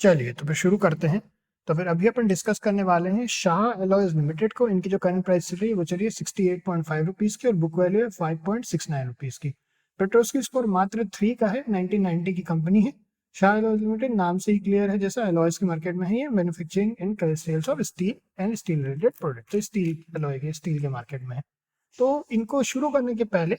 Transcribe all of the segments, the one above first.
चलिए तो फिर शुरू करते हैं। तो फिर अभी अपन डिस्कस करने वाले हैं शाह एलॉयज लिमिटेड को। इनकी जो करंट प्राइस चल रही है वो चलिए 68.5 रुपीज़ की और बुक वैल्यू है 5.69 रुपीज़ की। पेट्रोस्की स्कोर मात्र 3 का है। 1990 की कंपनी है। शाह एलॉयज लिमिटेड नाम से ही क्लियर है जैसा एलॉयज की मार्केट में है ये manufacturing and sales of steel and steel related product. तो स्टील एलॉय के स्टील के मार्केट में है। तो इनको शुरू करने के पहले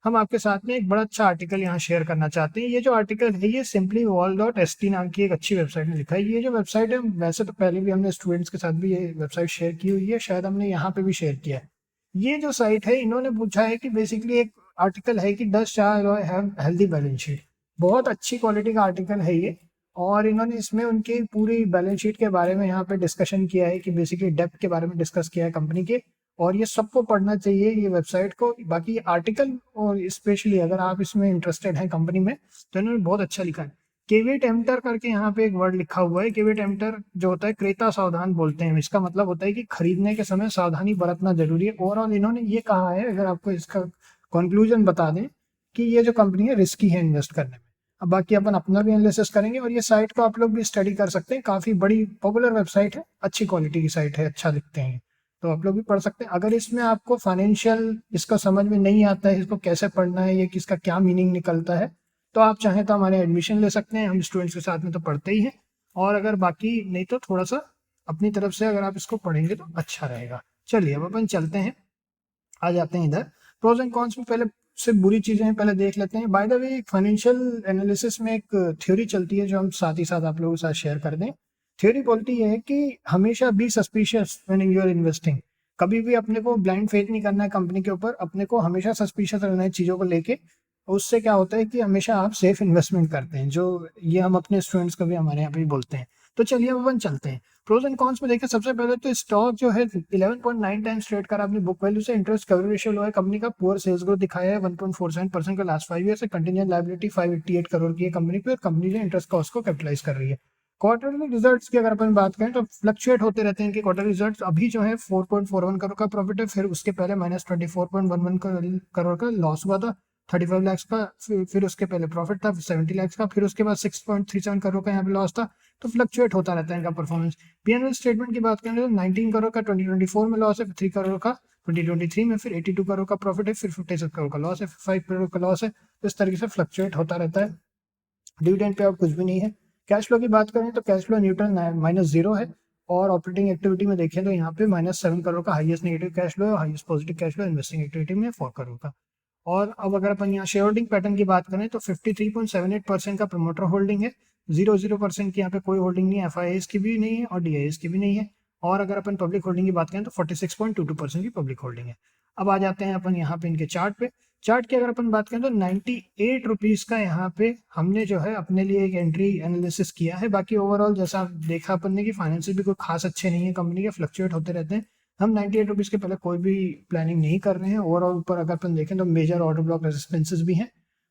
हम आपके साथ में एक बड़ा अच्छा आर्टिकल यहाँ शेयर करना चाहते हैं। ये जो आर्टिकल है ये simply wall dot S T नाम की एक अच्छी वेबसाइट में लिखा है। ये जो वेबसाइट है वैसे तो पहले भी हमने स्टूडेंट्स के साथ भी ये वेबसाइट शेयर की हुई है, शायद हमने यहाँ पे भी शेयर किया है। ये जो साइट है इन्होंने पूछा है कि बेसिकली एक आर्टिकल है कि does Shah alloy have healthy balance sheet. बहुत अच्छी क्वालिटी का आर्टिकल है ये। और इन्होंने इसमें उनकी पूरी बैलेंस शीट के बारे में यहाँ पे डिस्कशन किया है कि बेसिकली डेप्थ के बारे में डिस्कस किया है कंपनी के। और ये सबको पढ़ना चाहिए ये वेबसाइट को। बाकी आर्टिकल और स्पेशली अगर आप इसमें इंटरेस्टेड हैं कंपनी में तो इन्होंने बहुत अच्छा लिखा है। केवेट एम्टर करके यहाँ पे एक वर्ड लिखा हुआ है। केवेट एम्टर जो होता है क्रेता सावधान बोलते हैं। इसका मतलब होता है कि खरीदने के समय सावधानी बरतना जरूरी है। ओवरऑल इन्होंने ये कहा है, अगर आपको इसका कंक्लूजन बता दें, कि ये जो कंपनी है रिस्की है इन्वेस्ट करने में। अब बाकी अपन अपना भी एनालिसिस करेंगे और ये साइट को आप लोग भी स्टडी कर सकते हैं। काफी बड़ी पॉपुलर वेबसाइट है, अच्छी क्वालिटी की साइट है, अच्छा लिखते हैं तो आप लोग भी पढ़ सकते हैं। अगर इसमें आपको फाइनेंशियल इसका समझ में नहीं आता है, इसको कैसे पढ़ना है, ये किसका क्या मीनिंग निकलता है, तो आप चाहें तो हमारे एडमिशन ले सकते हैं। हम स्टूडेंट्स के साथ में तो पढ़ते ही हैं। और अगर बाकी नहीं तो थोड़ा सा अपनी तरफ से अगर आप इसको पढ़ेंगे तो अच्छा रहेगा। चलिए अब अपन चलते हैं, आ जाते हैं इधर प्रोज एंड कॉन्स में। पहले से बुरी चीजें हैं पहले देख लेते हैं। By the way financial analysis में एक थ्योरी चलती है जो हम साथ ही साथ आप लोगों के साथ शेयर कर दें। थ्योरी बोलती है कि हमेशा be suspicious when you are investing. कभी भी अपने को ब्लाइंड फेथ नहीं करना है कंपनी के ऊपर, अपने को हमेशा सस्पिशियस रहना है चीज़ों को लेके। उससे क्या होता है कि हमेशा आप सेफ इन्वेस्टमेंट करते हैं, जो ये हम अपने स्टूडेंट्स को भी हमारे यहाँ पे भी बोलते हैं। तो चलिए अब अपन चलते हैं प्रोज एंड कॉन्स में। देखें सबसे पहले तो स्टॉक जो है 11.9 टाइम्स ट्रेड कर अपनी बुक वैल्यू से। इंटरेस्ट कवरेज रेशियो लो है कंपनी का। पुअर सेल्स ग्रोथ दिखाया है 1.47% का लास्ट 5 ईयर से। कंटिजेंट लायबिलिटी 588 करोड़ की है कंपनी पे और कंपनी जो इंटरेस्ट कॉस्ट को कैपिटलाइज कर रही है। क्वार्टरली रिजल्ट्स की अगर अपन बात करें तो फ्लक्चुएट होते रहते हैं इनके क्वार्टर रिजल्ट्स। अभी जो है 4.41 करोड़ का प्रॉफिट है, फिर उसके पहले -24.11 करोड़ का लॉस हुआ था। 35 लाख का फिर उसके पहले प्रॉफिट था 70 लाख का, फिर उसके बाद 6.37 करोड़ का यहाँ पे लॉस था। तो फ्लक्चुएट होता रहता है इनका परफॉर्मेंस। पीएनएल स्टेटमेंट की बात करें तो 19 करोड़ का 2024 में लॉस है, 3 करोड़ का 2023 में, फिर 82 करोड़ का प्रॉफिट है, फिर 56 करोड़ का लॉस है, 5 करोड़ का लॉस है। तो इस तरीके से फ्लक्चुएट होता रहता है। डिविडेंड पे आउट कुछ भी नहीं है। कैश फ्लो की बात करें तो कैश फ्लो न्यूट्रल -0 है। और ऑपरेटिंग एक्टिविटी में देखें तो यहाँ पे -7 करोड़ का हाईएस्ट नेगेटिव कैश फ्लो है, highest positive cash flow investing activity में 4 करोड़ का। और अब अगर अपन यहाँ शेयर होल्डिंग पैटर्न की बात करें तो 53.78% का प्रमोटर होल्डिंग है। 0% की यहाँ पे कोई होल्डिंग नहीं है, एफआईआईस की भी नहीं है और डीआईएस की भी नहीं है। और अगर अपन पब्लिक होल्डिंग की बात करें तो 46.22% की पब्लिक होल्डिंग है। अब आ जाते हैं अपन यहाँ पे इनके चार्ट पे। चार्ट की अगर अपन बात करें तो 98 रुपीज़ का यहाँ पे हमने जो है अपने लिए एक एंट्री एनालिसिस किया है। बाकी ओवरऑल जैसा देखा अपन ने कि फाइनेंशियल भी कोई खास अच्छे नहीं है कंपनी के, फ्लक्चुएट होते रहते हैं। हम 98 रुपीज़ के पहले कोई भी प्लानिंग नहीं कर रहे हैं। ओवरऑल ऊपर अगर अपन देखें तो मेजर ऑर्डर ब्लॉक रेजिस्टेंसेस भी हैं,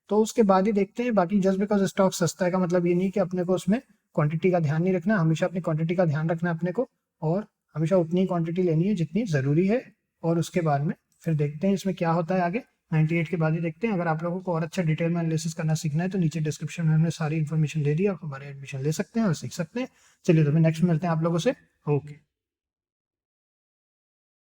तो उसके बाद ही देखते हैं। बाकी जस्ट बिकॉज स्टॉक सस्ता है का मतलब ये नहीं कि अपने को उसमें क्वांटिटी का ध्यान नहीं रखना। हमेशा अपनी क्वांटिटी का ध्यान रखना है अपने को, और हमेशा उतनी क्वांटिटी लेनी है जितनी ज़रूरी है। और उसके बाद में फिर देखते हैं इसमें क्या होता है आगे। 98 के बाद ही देखते हैं। अगर आप लोगों को और अच्छा डिटेल में एनालिसिस करना सीखना है तो नीचे डिस्क्रिप्शन में हमने सारी इन्फॉर्मेशन दे दी, आप हमारे एडमिशन ले सकते हैं और सीख सकते हैं। चलिए तो फिर नेक्स्ट मिलते हैं आप लोगों से। ओके।